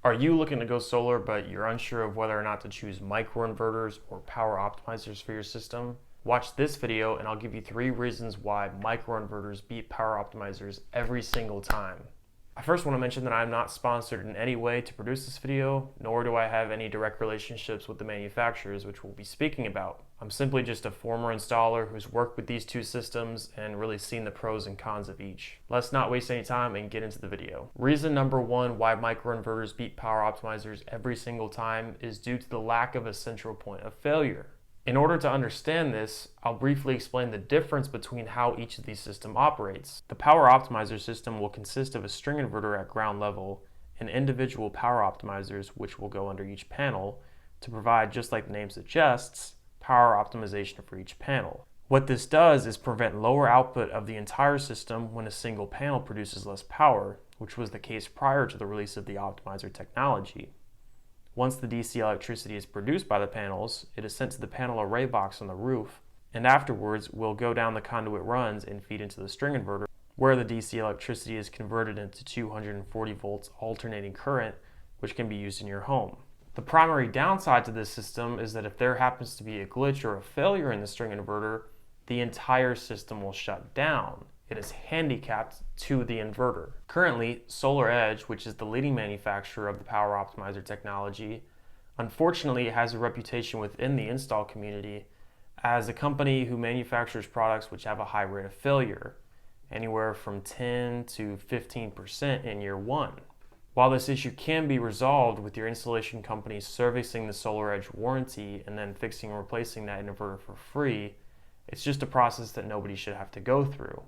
Are you looking to go solar but you're unsure of whether or not to choose microinverters or power optimizers for your system? Watch this video and I'll give you 3 reasons why microinverters beat power optimizers every single time. I first want to mention that I'm not sponsored in any way to produce this video, nor do I have any direct relationships with the manufacturers, which we'll be speaking about. I'm simply just a former installer who's worked with these two systems and really seen the pros and cons of each. Let's not waste any time and get into the video. Reason number 1 why microinverters beat power optimizers every single time is due to the lack of a central point of failure. In order to understand this, I'll briefly explain the difference between how each of these systems operates. The power optimizer system will consist of a string inverter at ground level and individual power optimizers which will go under each panel to provide, just like the name suggests, power optimization for each panel. What this does is prevent lower output of the entire system when a single panel produces less power, which was the case prior to the release of the optimizer technology. Once the DC electricity is produced by the panels, it is sent to the panel array box on the roof, and afterwards will go down the conduit runs and feed into the string inverter, where the DC electricity is converted into 240 volts alternating current, which can be used in your home. The primary downside to this system is that if there happens to be a glitch or a failure in the string inverter, the entire system will shut down. It is handicapped to the inverter. Currently, SolarEdge, which is the leading manufacturer of the power optimizer technology, unfortunately has a reputation within the install community as a company who manufactures products which have a high rate of failure, anywhere from 10 to 15% in year 1. While this issue can be resolved with your installation company servicing the SolarEdge warranty and then fixing and replacing that inverter for free, it's just a process that nobody should have to go through.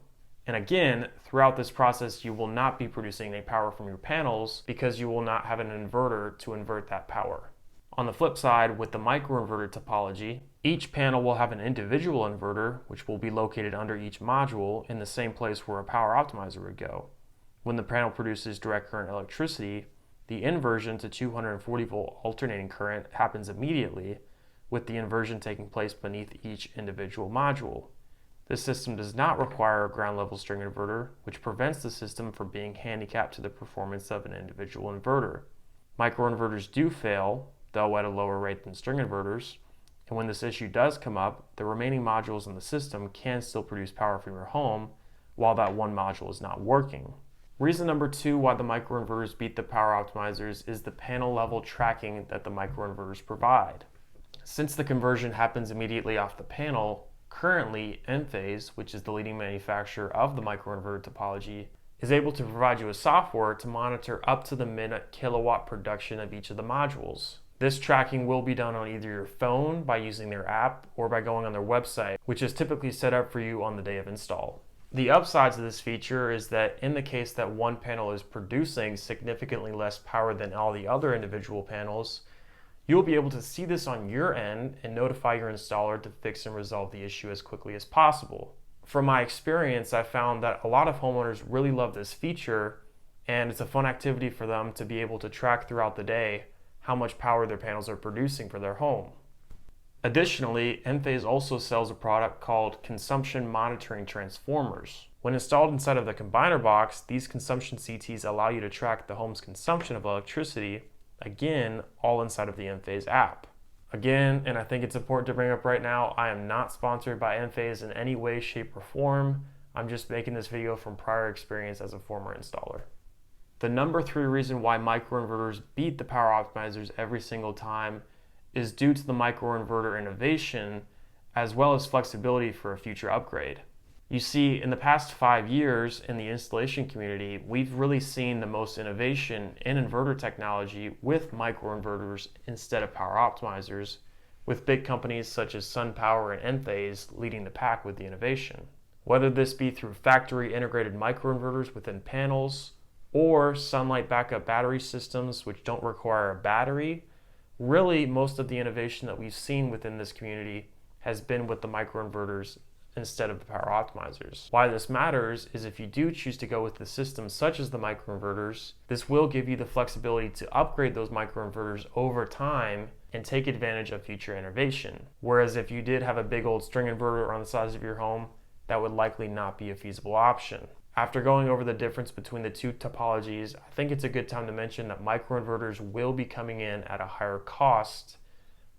And again, throughout this process, you will not be producing any power from your panels because you will not have an inverter to invert that power. On the flip side, with the microinverter topology, each panel will have an individual inverter, which will be located under each module in the same place where a power optimizer would go. When the panel produces direct current electricity, the inversion to 240 volt alternating current happens immediately, with the inversion taking place beneath each individual module. This system does not require a ground level string inverter, which prevents the system from being handicapped to the performance of an individual inverter. Microinverters do fail, though at a lower rate than string inverters, and when this issue does come up, the remaining modules in the system can still produce power from your home while that one module is not working. Reason number 2 why the microinverters beat the power optimizers is the panel level tracking that the microinverters provide. Since the conversion happens immediately off the panel, currently, Enphase, which is the leading manufacturer of the microinverter topology, is able to provide you with software to monitor up to the minute kilowatt production of each of the modules. This tracking will be done on either your phone by using their app or by going on their website, which is typically set up for you on the day of install. The upsides of this feature is that in the case that one panel is producing significantly less power than all the other individual panels, you'll be able to see this on your end and notify your installer to fix and resolve the issue as quickly as possible. From my experience, I found that a lot of homeowners really love this feature, and it's a fun activity for them to be able to track throughout the day how much power their panels are producing for their home. Additionally, Emphase also sells a product called consumption monitoring transformers. When installed inside of the combiner box, these consumption CTs allow you to track the home's consumption of electricity, again, all inside of the Enphase app. Again, and I think it's important to bring up right now, I am not sponsored by Enphase in any way, shape, or form. I'm just making this video from prior experience as a former installer. The number 3 reason why microinverters beat the power optimizers every single time is due to the microinverter innovation as well as flexibility for a future upgrade. You see, in the past 5 years in the installation community, we've really seen the most innovation in inverter technology with microinverters instead of power optimizers, with big companies such as SunPower and Enphase leading the pack with the innovation. Whether this be through factory integrated microinverters within panels or sunlight backup battery systems which don't require a battery, really most of the innovation that we've seen within this community has been with the microinverters instead of the power optimizers. Why this matters is if you do choose to go with the systems such as the microinverters, this will give you the flexibility to upgrade those microinverters over time and take advantage of future innovation. Whereas if you did have a big old string inverter on the sides of your home, that would likely not be a feasible option. After going over the difference between the two topologies, I think it's a good time to mention that microinverters will be coming in at a higher cost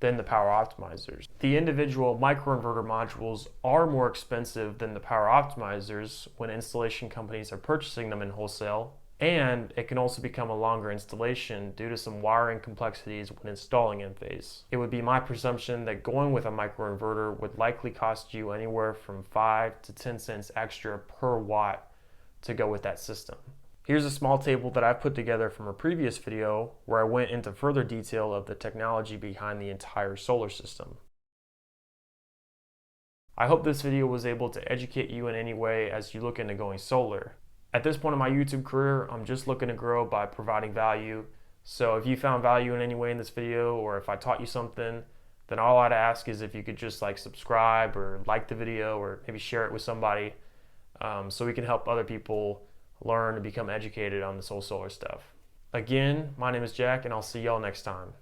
than the power optimizers. The individual microinverter modules are more expensive than the power optimizers when installation companies are purchasing them in wholesale, and it can also become a longer installation due to some wiring complexities when installing Enphase. It would be my presumption that going with a microinverter would likely cost you anywhere from 5 to 10 cents extra per watt to go with that system. Here's a small table that I've put together from a previous video where I went into further detail of the technology behind the entire solar system. I hope this video was able to educate you in any way as you look into going solar. At this point in my YouTube career, I'm just looking to grow by providing value. So if you found value in any way in this video, or if I taught you something, then all I'd ask is if you could just subscribe or like the video, or maybe share it with somebody, so we can help other people learn and become educated on this whole solar stuff. Again, my name is Jack, and I'll see y'all next time.